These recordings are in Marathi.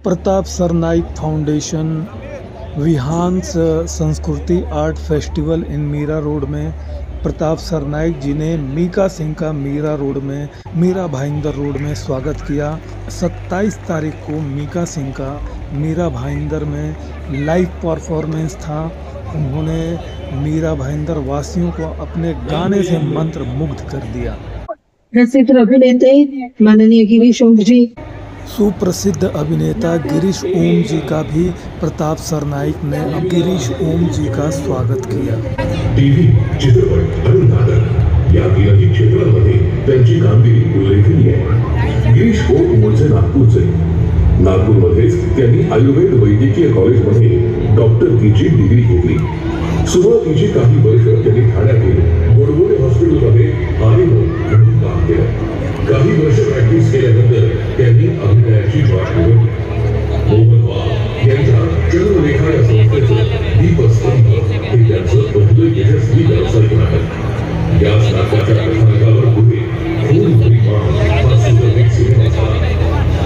Pratap Sarnaik foundation Vihans Sanskriti art festival in Mira Road में प्रताप सरनाईक जी ने मीका सिंह का मीरा रोड में मीरा भाईंदर रोड में स्वागत किया। 27 तारीख को मीका सिंह का मीरा भाईंदर में लाइव परफॉर्मेंस था। उन्होंने मीरा भाईंदर वासियों को अपने गाने से मंत्र मुग्ध कर दिया। प्रसिद्ध अभिनेते माननीय गिरीश ओम जी, सुप्रसिद्ध अभिनेता गिरीश ओम जी का भी प्रताप सरनाईक ने गिरीश ओम जी का स्वागत किया। टीव्ही, चित्रपट आणि नाटक या तीनही क्षेत्रांमध्ये त्यांची कामगिरी उल्लेखनीय आहे। गिरीश ओम मूळचे नागपूरचे। नागपूरमध्येच त्यांनी आयुर्वेद वैद्यकीय कॉलेजमध्ये डॉक्टरकीची डिग्री घेतली। सुरुवातीची काही वर्ष त्यांनी ठाण्यातील गोडबोले हॉस्पिटलमध्ये आलेलो म्हणून काम केलं। काही वर्ष प्रॅक्टिस केल्यानंतर त्यांनी अभिनयाची वाट निवडली। मोहन वाघ यांच्या चंद्रलेखा या संस्थेचं दीपस्तंभ हे त्यांचं पहिलं यशस्वी व्यावसायिक नाटक। याच नाटकाच्या कथानकावर पुढे खून परिमाण हा सुंदर सिनेमा झाला।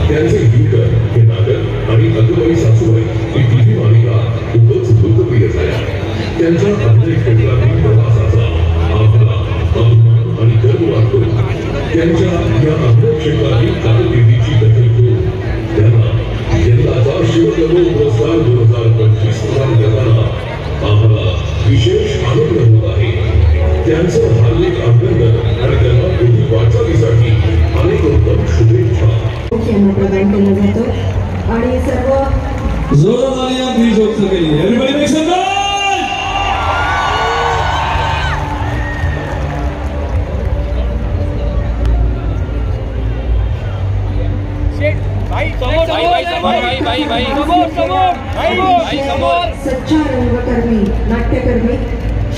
त्यांचे युटर हे नाटक आणि अगबाई सासूबाई ही टीव्ही मालिका खूपच लोकप्रिय झाल्या। त्यांच्या अभिनय क्षेत्रातील प्रवासाचा आम्हाला अभिमान आणि गर्व वाटतो। त्यांच्या या अभिनय क्षेत्रातील कारकिर्दीची दखल घेऊन त्यांना यंदाचा शिवकर्म पुरस्कार 2025 प्रदान करताना आम्हाला विशेष आनंद होत आहे। त्यांचं हार्दिक अभिनंदन आणि त्यांना पुढील वाटचालीसाठी अनेक उत्तम शुभेच्छा यांना प्रदान केला जातो आणि सर्व जोरदार गिरीश ओम के लिए एवरीबॉडी मेक सम नॉइज। सच्चा रंगकर्मी नाट्यकर्मी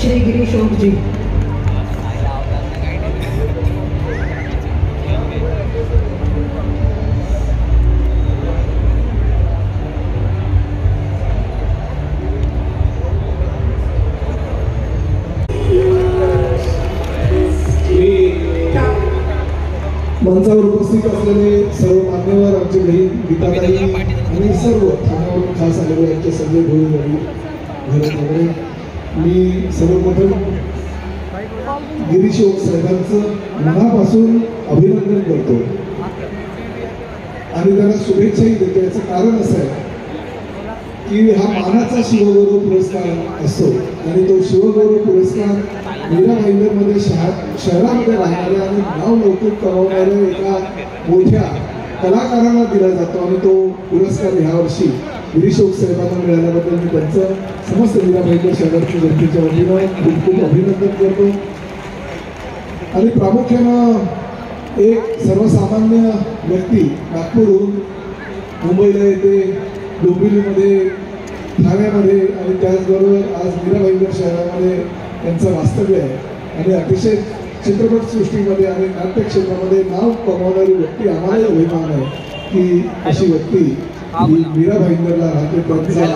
श्री गिरीश ओम जी। मंचावर उपस्थित असलेले सर्व मान्यवर, आमचे बहीण गीताताई आणि सर्व ठाण्यावरून खास आलेले आमचे सगळे वगैरे, मी सर्वप्रथम गिरीश ओम साहेबांचं मनापासून अभिनंदन करतो आणि त्यांना शुभेच्छाही देतो। याचं कारण असं आहे की हा मानाचा शिवगौरव पुरस्कार असतो आणि तो शिवगौरव पुरस्कार मीरा भाईंदरमध्ये शहरामध्ये राहणाऱ्या आणि नाव लौकिक कमावणाऱ्या एका मोठ्या कलाकारांना दिला जातो आणि तो पुरस्कार ह्यावर्षी गिरीश ओम साहेबांना मिळाल्याबद्दल मी त्यांचं समस्त मीरा भाईंदर शहराच्या जनतेच्या वतीनं खूप खूप अभिनंदन करतो। आणि प्रामुख्यानं एक सर्वसामान्य व्यक्ती नागपूरहून मुंबईला येते, डोंबिवलीमध्ये, ठाण्यामध्ये आणि त्याचबरोबर आज मीरा भाईंदर शहरामध्ये त्यांचं वास्तव्य आहे आणि अतिशय चित्रपटसृष्टीमध्ये आणि नाट्य क्षेत्रामध्ये नाव कमावणारी व्यक्ती आम्हालाही अभिमान आहे की अशी व्यक्ती ही मीरा भाईंदरला राहते। त्यांचा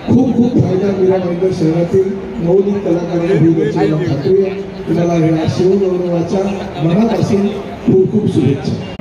खूप खूप फायदा मीरा भाईंदर शहरातील नवोदित कलाकारांना होईल याची मला खात्री आहे। तुम्हाला या शिवगौरवाच्या मनापासून खूप खूप शुभेच्छा।